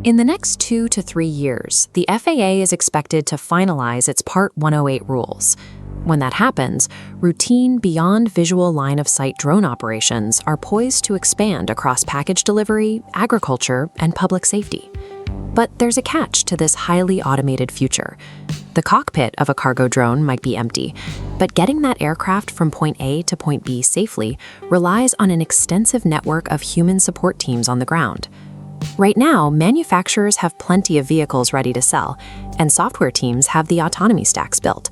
In the next 2 to 3 years, the FAA is expected to finalize its Part 108 rules. When that happens, routine beyond visual line of sight drone operations are poised to expand across package delivery, agriculture, and public safety. But there's a catch to this highly automated future. The cockpit of a cargo drone might be empty, but getting that aircraft from point A to point B safely relies on an extensive network of human support teams on the ground. Right now, manufacturers have plenty of vehicles ready to sell, and software teams have the autonomy stacks built.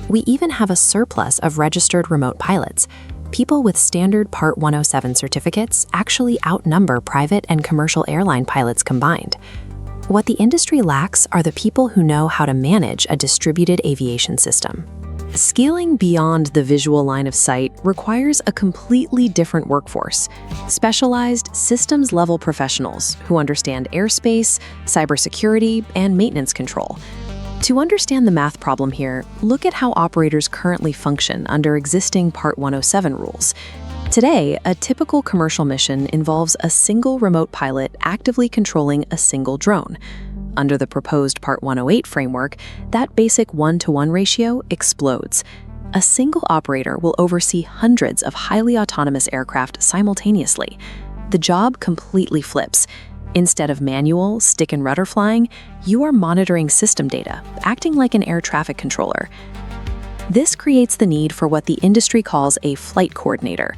We even have a surplus of registered remote pilots. People with standard Part 107 certificates actually outnumber private and commercial airline pilots combined. What the industry lacks are the people who know how to manage a distributed aviation system. Scaling beyond the visual line of sight requires a completely different workforce, specialized systems-level professionals who understand airspace, cybersecurity, and maintenance control. To understand the math problem here, look at how operators currently function under existing Part 107 rules. Today, a typical commercial mission involves a single remote pilot actively controlling a single drone. Under the proposed Part 108 framework, that basic 1-to-1 ratio explodes. A single operator will oversee hundreds of highly autonomous aircraft simultaneously. The job completely flips. Instead of manual, stick and rudder flying, you are monitoring system data, acting like an air traffic controller. This creates the need for what the industry calls a flight coordinator.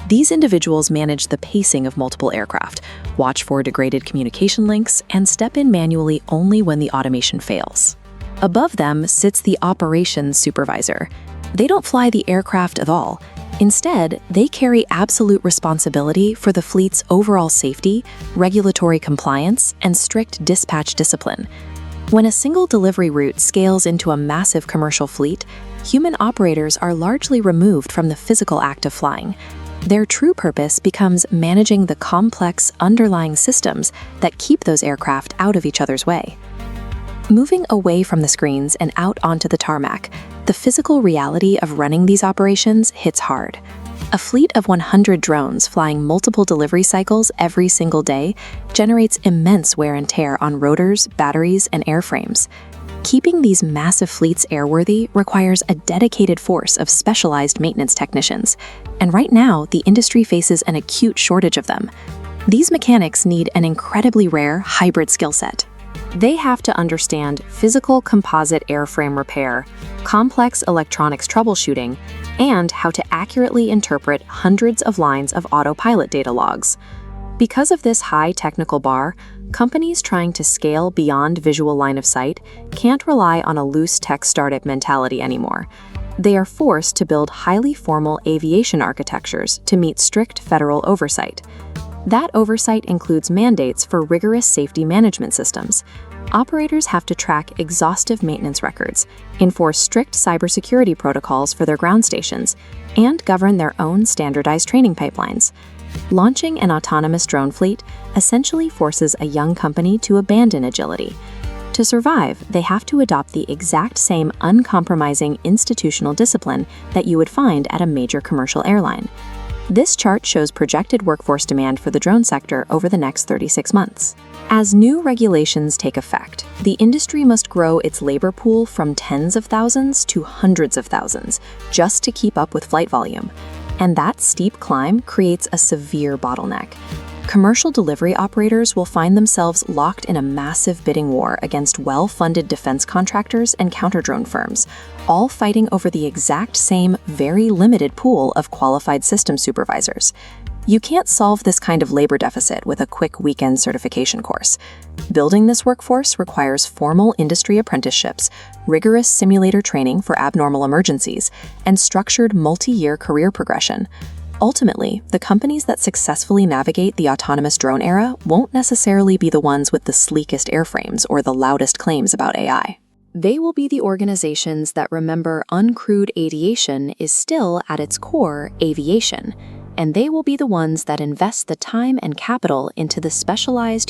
These individuals manage the pacing of multiple aircraft, watch for degraded communication links, and step in manually only when the automation fails. Above them sits the operations supervisor. They don't fly the aircraft at all. Instead, they carry absolute responsibility for the fleet's overall safety, regulatory compliance, and strict dispatch discipline. When a single delivery route scales into a massive commercial fleet, human operators are largely removed from the physical act of flying. Their true purpose becomes managing the complex underlying systems that keep those aircraft out of each other's way. Moving away from the screens and out onto the tarmac, the physical reality of running these operations hits hard. A fleet of 100 drones flying multiple delivery cycles every single day generates immense wear and tear on rotors, batteries, and airframes. Keeping these massive fleets airworthy requires a dedicated force of specialized maintenance technicians, and right now the industry faces an acute shortage of them. These mechanics need an incredibly rare hybrid skill set. They have to understand physical composite airframe repair, complex electronics troubleshooting, and how to accurately interpret hundreds of lines of autopilot data logs. Because of this high technical bar, companies trying to scale beyond visual line of sight can't rely on a loose tech startup mentality anymore. They are forced to build highly formal aviation architectures to meet strict federal oversight. That oversight includes mandates for rigorous safety management systems. Operators have to track exhaustive maintenance records, enforce strict cybersecurity protocols for their ground stations, and govern their own standardized training pipelines. Launching an autonomous drone fleet essentially forces a young company to abandon agility. To survive, they have to adopt the exact same uncompromising institutional discipline that you would find at a major commercial airline. This chart shows projected workforce demand for the drone sector over the next 36 months. As new regulations take effect, the industry must grow its labor pool from tens of thousands to hundreds of thousands just to keep up with flight volume. And that steep climb creates a severe bottleneck. Commercial delivery operators will find themselves locked in a massive bidding war against well-funded defense contractors and counter-drone firms, all fighting over the exact same, very limited pool of qualified system supervisors. You can't solve this kind of labor deficit with a quick weekend certification course. Building this workforce requires formal industry apprenticeships, rigorous simulator training for abnormal emergencies, and structured multi-year career progression. Ultimately, the companies that successfully navigate the autonomous drone era won't necessarily be the ones with the sleekest airframes or the loudest claims about AI. They will be the organizations that remember uncrewed aviation is still, at its core, aviation, and they will be the ones that invest the time and capital into the specialized